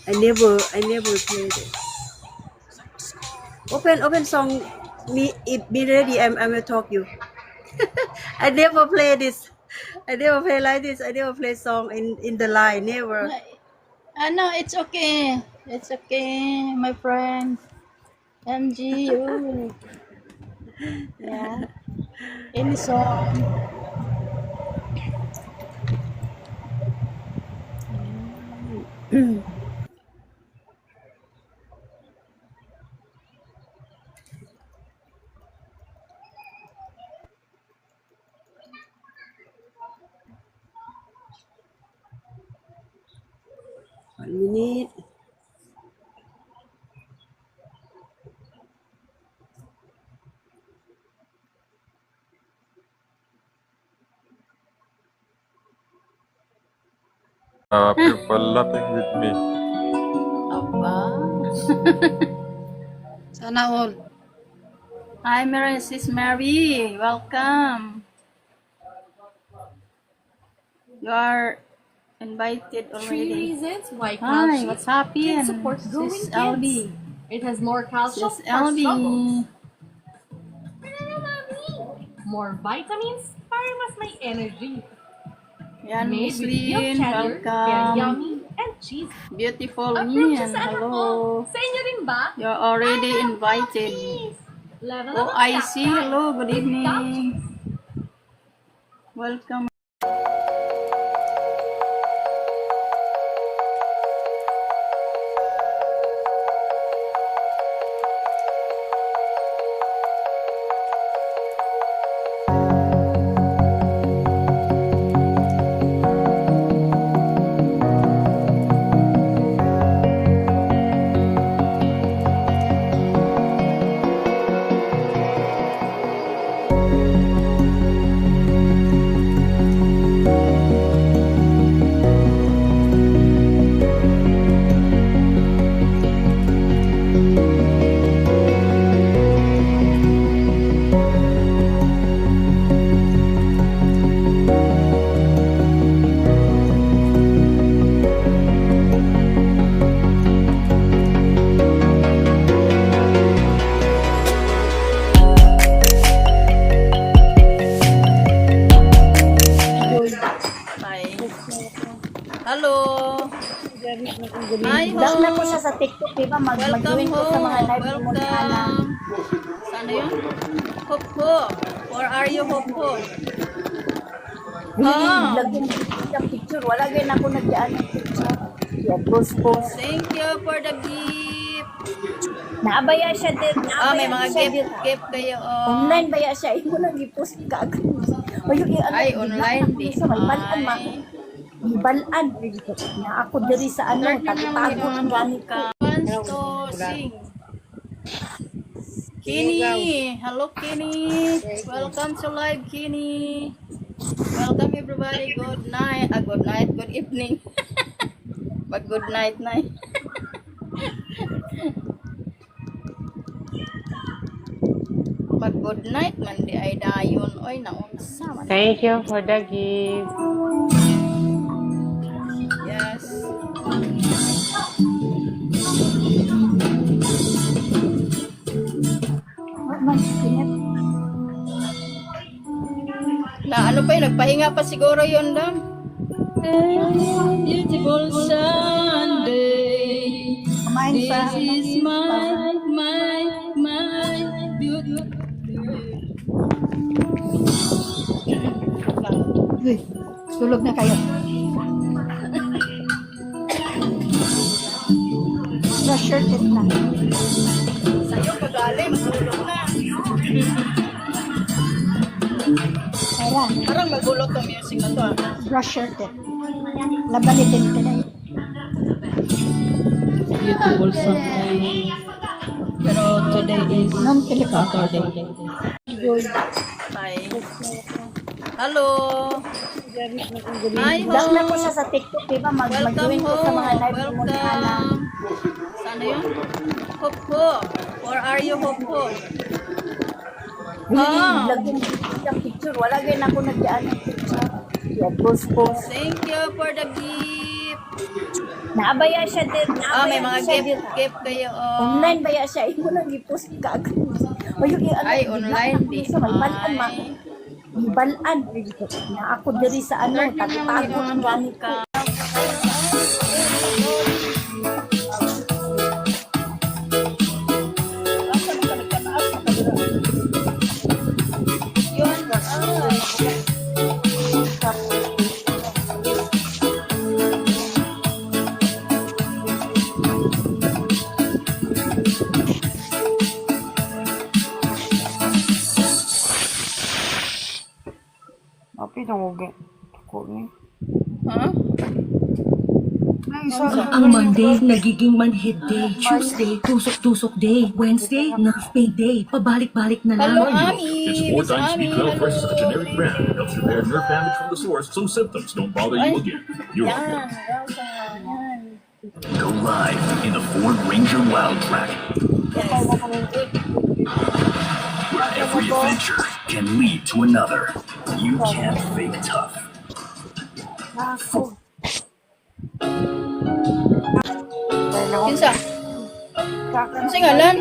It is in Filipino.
I never played it. Open song. Be ready. I'm gonna talk you. I never play this. I never play like this. I never play song in the line. Never. No, it's okay. It's okay, my friend. MGU. Yeah. Any song. One minute. People laughing with me. Aba. Sana all. Hi, Mrs. Mary. Welcome. You are invited Three already. reasons why Hi, calcium what's can happening? support growing Sis kids. LB. It has more calcium Sis for struggles, LB. more vitamins para mas may energy. Yan, Made Miss with milk Lynn. cheddar, kaya Welcome. yummy and cheesy. Beautiful Approve Lynn. siya sa anak ko. Hello. Sa inyo rin ba? You're already invited. Level Oh, up I ang see. yakap. Hello, good evening. Welcome. Hi. Hello. Hi ho. Down na ko siya sa TikTok, di ba? Welcome Mag-join ho. ko sa mga live mo ni Ana. Welcome. Sana yun? Hop ho. Where are you, hop ho? Ah. Lagi ng picture. Wala ganyan ako nagyaan ng picture. Yeah, post. Thank you for the gift. Naabaya siya din. May mga gift kayo. Online baya siya. Imo lang i-post ka agad. Ay, online di. May balan ma. May balan. Na ako diri sa ano. Tago ang gamit ko. Wants to sing. Kini. Hello, Kini. Welcome to live, Kini. Welcome, everybody. Good night. Good night. Good evening. But good night, night. Pag good night man di ay dayon. Oy, naunsa man. Thank you for the gift. Yes. Na ano pa yun? Nagpahinga pa siguro yun, Dam. Beautiful Sunday. Kumain sa This is my beautiful. Uy, tulog na kayo. Brush-shirted na. Sa'yo, pag-alim, matulog na. Ayan, Parang magulot ang music na to, ah. brush-shirted. Labanitin ka na. Beautiful Sunday. Pero today is Saturday. Hi. Hello. Hi ho. Down na ko siya sa TikTok, di ba? Welcome Mag-join ho. ko sa mga live mo ni Ana. Welcome. Sana yun? Hop ho. Where are you, hop ho? Ah. Lagi ng picture. Wala ganyan ako nagyaan ng picture. Yeah, post. Thank you for the gift. Naabaya siya din. May mga gift kayo. Online baya siya. Imo lang i-post ka agad. O yung ano, Ay, online di sa balaan ma. Balaan. Na ako diri sa ano, tago ang gamit ko. Ha? Ang Monday, nagiging manhid day. Tuesday, tusok-tusok day. Wednesday, nerve pain day. Pabalik-balik na lang. Hello, Ami. It's Miss 4 times Ami. Speed Well Fresh is a generic brand that helps repair nerve damage from the source so symptoms don't bother you again. You're welcome. Go live in the Ford Ranger Wild Track, where every adventure can lead to another. You can't fake tough. Kinsa? Kinsa ngalan?